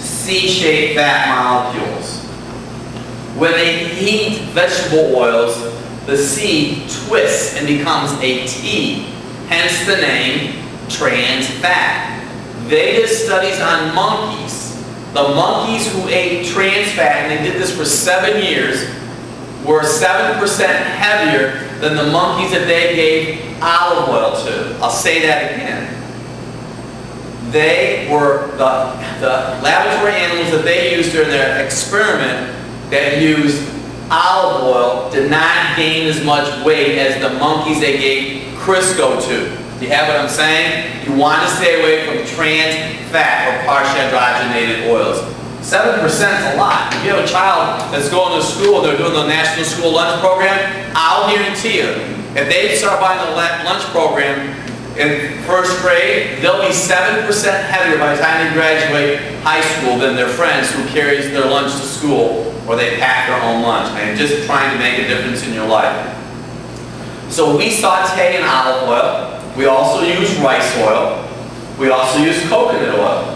C-shaped fat molecules. When they heat vegetable oils, the C twists and becomes a T, hence the name trans fat. Vita studies on monkeys. The monkeys who ate trans fat, and they did this for 7 years, were 7% heavier than the monkeys that they gave olive oil to. I'll say that again. They were the laboratory animals that they used during their experiment that used olive oil did not gain as much weight as the monkeys they gave Crisco to. Do you have what I'm saying? You want to stay away from trans fat or partially hydrogenated oils. 7% is a lot. If you have a child that's going to school, they're doing the National School Lunch Program, I'll guarantee you, if they start buying the lunch program in first grade, they'll be 7% heavier by the time they graduate high school than their friends who carries their lunch to school or they pack their own lunch. I'm just trying to make a difference in your life. So we saute in olive oil. We also use rice oil. We also use coconut oil.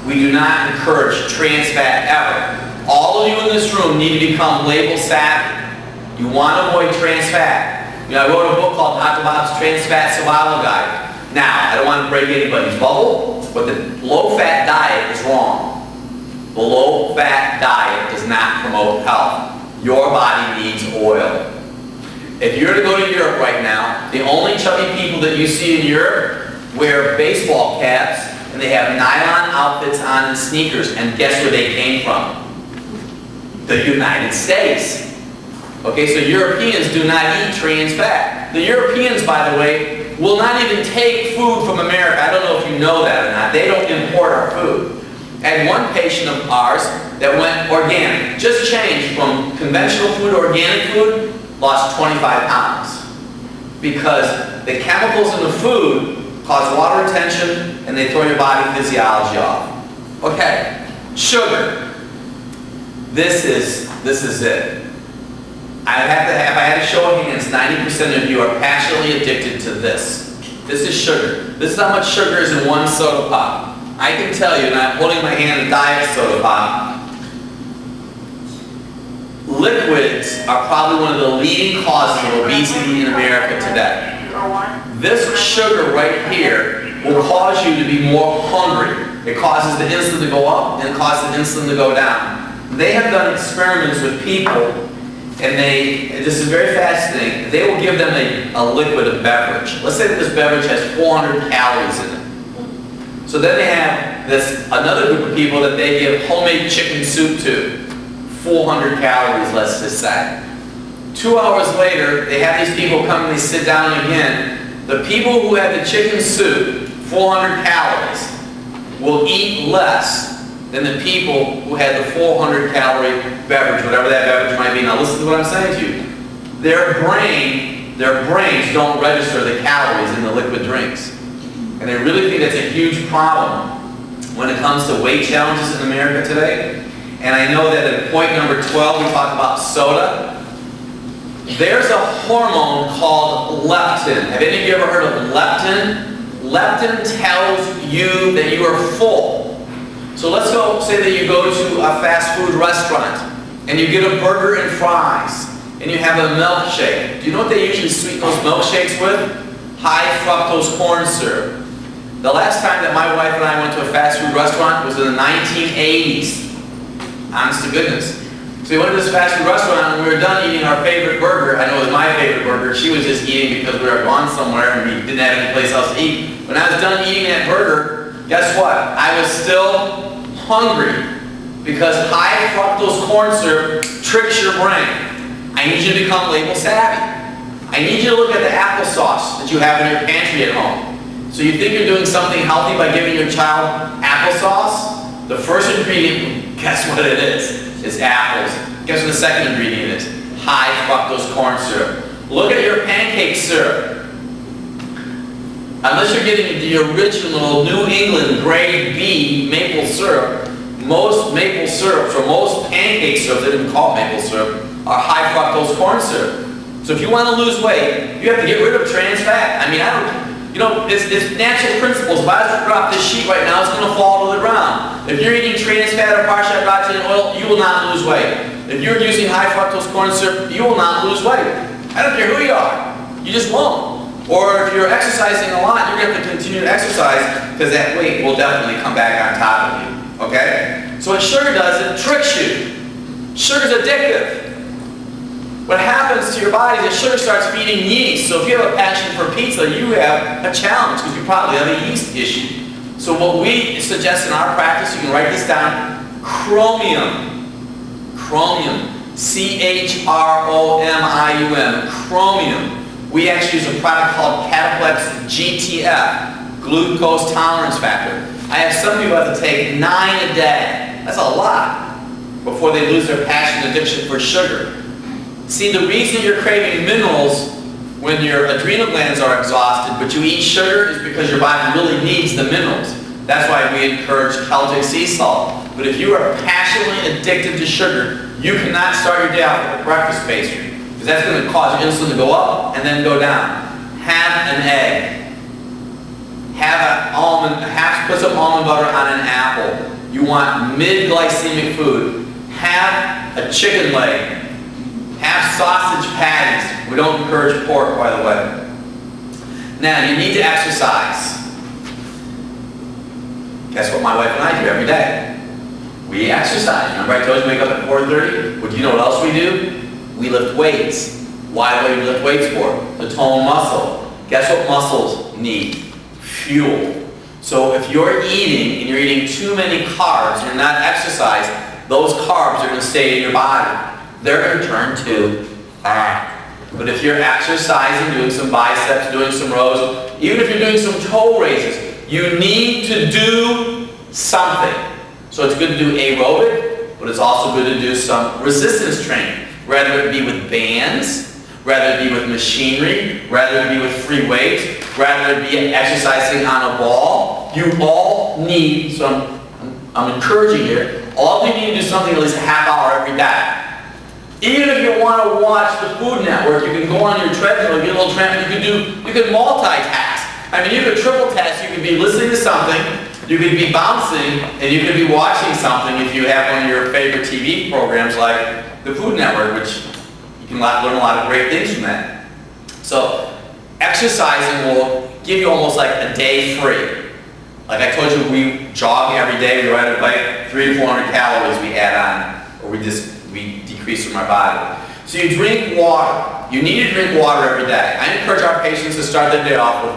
We do not encourage trans fat ever. All of you in this room need to become label savvy. You want to avoid trans fat. You know, I wrote a book called Dr. Bob's Trans Fat Survival Guide. Now, I don't want to break anybody's bubble, but the low-fat diet is wrong. The low-fat diet does not promote health. Your body needs oil. If you're to go to Europe right now, the only chubby people that you see in Europe wear baseball caps and they have nylon outfits on and sneakers. And guess where they came from? The United States. Okay, so Europeans do not eat trans fat. The Europeans, by the way, will not even take food from America. I don't know if you know that or not. They don't import our food. I had one patient of ours that went organic, just changed from conventional food to organic food, lost 25 pounds because the chemicals in the food cause water retention and they throw your body physiology off. Okay, sugar. This is it. If I had to show of hands, 90% of you are passionately addicted to this. This is sugar. This is how much sugar is in one soda pop. I can tell you, and I'm holding my hand a diet soda pop, liquids are probably one of the leading causes of obesity in America today. This sugar right here will cause you to be more hungry. It causes the insulin to go up and it causes the insulin to go down. They have done experiments with people, and this is very fascinating, they will give them a liquid, a beverage. Let's say that this beverage has 400 calories in it. So then they have another group of people that they give homemade chicken soup to. 400 calories, let's just say. 2 hours later, they have these people come and they sit down again. The people who had the chicken soup, 400 calories, will eat less than the people who had the 400 calorie beverage, whatever that beverage might be. Now listen to what I'm saying to you. Their brains don't register the calories in the liquid drinks. And I really think that's a huge problem when it comes to weight challenges in America today. And I know that at point number 12, we talk about soda. There's a hormone called leptin. Have any of you ever heard of leptin? Leptin tells you that you are full. So let's go, say that you go to a fast food restaurant and you get a burger and fries and you have a milkshake. Do you know what they usually sweeten those milkshakes with? High fructose corn syrup. The last time that my wife and I went to a fast food restaurant was in the 1980s. Honest to goodness. So we went to this fast food restaurant and we were done eating our favorite burger. I know it was my favorite burger. She was just eating because we were gone somewhere and we didn't have any place else to eat. When I was done eating that burger, guess what? I was still hungry because high fructose corn syrup tricks your brain. I need you to become label savvy. I need you to look at the applesauce that you have in your pantry at home. So you think you're doing something healthy by giving your child applesauce? The first ingredient, guess what it is? It's apples. Guess what the second ingredient is? High fructose corn syrup. Look at your pancake syrup. Unless you're getting the original New England grade B maple syrup, most maple syrups or most pancake syrups, they didn't call maple syrup, are high fructose corn syrup. So if you want to lose weight, you have to get rid of trans fat. I mean, You know, it's natural principles. If I was to drop this sheet right now, it's going to fall to the ground. If you're eating trans fat or partially hydrogenated oil, you will not lose weight. If you're using high fructose corn syrup, you will not lose weight. I don't care who you are. You just won't. Or if you're exercising a lot, you're going to have to continue to exercise because that weight will definitely come back on top of you. Okay? So what sugar does, it tricks you. Sugar's addictive. What happens to your body is that sugar starts feeding yeast. So if you have a passion for pizza, you have a challenge because you probably have a yeast issue. So what we suggest in our practice, you can write this down, chromium. Chromium. C-H-R-O-M-I-U-M. Chromium. We actually use a product called Cataplex GTF, glucose tolerance factor. I have some people have to take 9 a day. That's a lot before they lose their passion addiction for sugar. See, the reason you're craving minerals when your adrenal glands are exhausted, but you eat sugar, is because your body really needs the minerals. That's why we encourage Celtic sea salt. But if you are passionately addicted to sugar, you cannot start your day off with a breakfast pastry, because that's going to cause your insulin to go up and then go down. Have an egg. Put some almond butter on an apple. You want mid-glycemic food. Have a chicken leg. Have sausage patties. We don't encourage pork, by the way. Now, you need to exercise. Guess what my wife and I do every day? We exercise. Remember I told you we wake up at 4:30? Well, do you know what else we do? We lift weights. Why do we lift weights for? To tone muscle. Guess what muscles need? Fuel. So if you're eating and you're eating too many carbs and you're not exercising, those carbs are going to stay in your body. They're going to turn to fat. But if you're exercising, doing some biceps, doing some rows, even if you're doing some toe raises, you need to do something. So it's good to do aerobic, but it's also good to do some resistance training. Rather it be with bands, rather it be with machinery, rather it be with free weights, rather it be exercising on a ball. You all need some, I'm encouraging here, all you need to do something at least a half hour every day. Even if you want to watch the Food Network, you can go on your treadmill, get a little tramp, you can multitask. I mean, you could triple task, you could be listening to something, you could be bouncing, and you could be watching something if you have one of your favorite TV programs like the Food Network, which you can learn a lot of great things from that. So, exercising will give you almost like a day free. Like I told you, we jog every day, we ride a bike, 300 to 400 calories we add on, or we decrease from our body. So you drink water. You need to drink water every day. I encourage our patients to start their day off with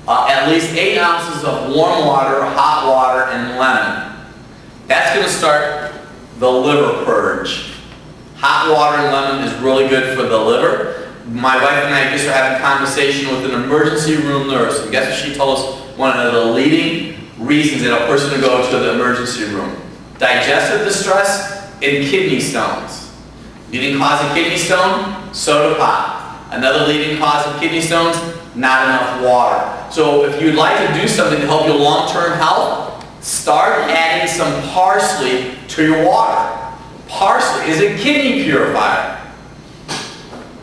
at least 8 ounces of warm water, hot water, and lemon. That's going to start the liver purge. Hot water and lemon is really good for the liver. My wife and I just were having a conversation with an emergency room nurse, and guess what she told us? One of the leading reasons that a person would go to the emergency room: digestive distress and kidney stones. Leading cause of kidney stone? Soda pop. Another leading cause of kidney stones? Not enough water. So if you'd like to do something to help your long-term health, start adding some parsley to your water. Parsley is a kidney purifier.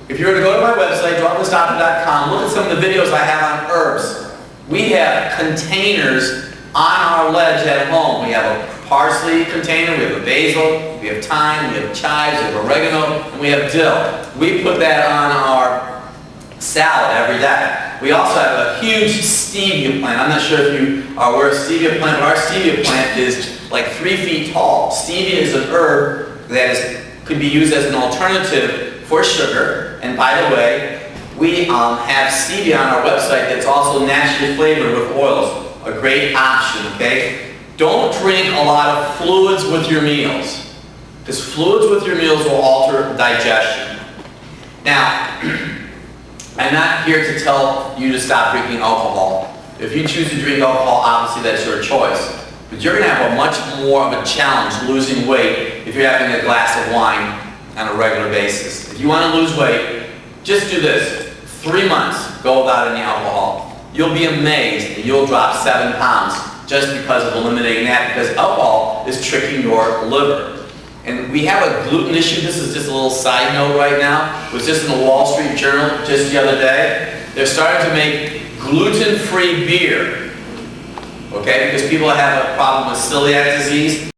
If you were to go to my website, druglisttopper.com, look at some of the videos I have on herbs. We have containers on our ledge at home. We have a parsley container, we have a basil, we have thyme, we have chives, we have oregano, and we have dill. We put that on our salad every day. We also have a huge stevia plant. I'm not sure if you are aware of stevia plant, but our stevia plant is like 3 feet tall. Stevia is an herb that could be used as an alternative for sugar. And by the way, we have stevia on our website that's also naturally flavored with oils. A great option, okay? Don't drink a lot of fluids with your meals, because fluids with your meals will alter digestion. Now, I'm not here to tell you to stop drinking alcohol. If you choose to drink alcohol, obviously that's your choice. But you're going to have a much more of a challenge losing weight if you're having a glass of wine on a regular basis. If you want to lose weight, just do this. 3 months, go without any alcohol. You'll be amazed that you'll drop 7 pounds just because of eliminating that, because alcohol is tricking your liver. And we have a gluten issue. This is just a little side note right now. It was just in the Wall Street Journal just the other day. They're starting to make gluten-free beer. Okay, because people have a problem with celiac disease.